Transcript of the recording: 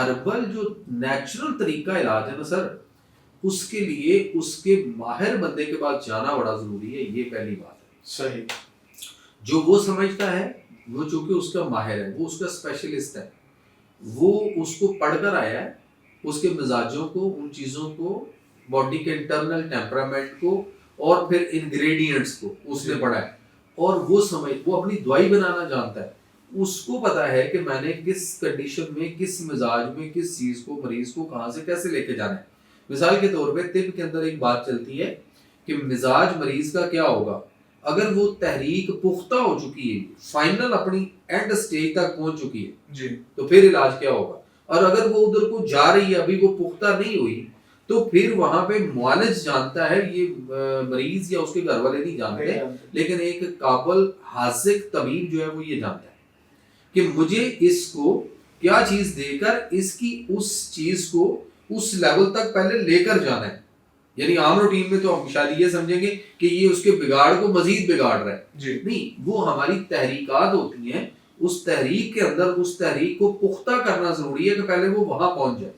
Herbal جو natural طریقہ علاج ہے نا سر، اس کے لیے اس کے ماہر بندے کے پاس جانا بڑا ضروری ہے. یہ پہلی بات ہے. صحیح. جو وہ سمجھتا ہے، وہ چونکہ اس کا ماہر ہے، وہ اس کا اسپیشلسٹ ہے، وہ اس کو پڑھ کر آیا ہے، اس کے مزاجوں کو، ان چیزوں کو، باڈی کے انٹرنل ٹیمپرامنٹ کو اور پھر انگریڈینٹس کو اس نے پڑھا ہے، اور وہ اپنی دوائی بنانا جانتا ہے. اس کو پتا ہے کہ میں نے کس کنڈیشن میں، کس مزاج میں، کس چیز کو، مریض کو کہاں سے کیسے لے کے جانا ہے. مثال کے طور پہ طب کے اندر ایک بات چلتی ہے کہ مزاج مریض کا کیا ہوگا. اگر وہ تحریک پختہ ہو چکی ہے، فائنل اپنی اینڈ سٹیج تک پہنچ چکی ہے جی، تو پھر علاج کیا ہوگا. اور اگر وہ ادھر کو جا رہی ہے، ابھی وہ پختہ نہیں ہوئی، تو پھر وہاں پہ معالج جانتا ہے، یہ مریض یا اس کے گھر والے نہیں جانتے، لیکن ایک قابل حاذق طبیب جو ہے وہ یہ جانتا ہے کہ مجھے اس کو کیا چیز دے کر اس کی اس چیز کو اس لیول تک پہلے لے کر جانا ہے. یعنی عام روٹین میں تو ہم شاید یہ سمجھیں گے کہ یہ اس کے بگاڑ کو مزید بگاڑ رہا ہے. جی. نہیں، وہ ہماری تحریکات ہوتی ہیں، اس تحریک کے اندر اس تحریک کو پختہ کرنا ضروری ہے کہ پہلے وہ وہاں پہنچ جائے.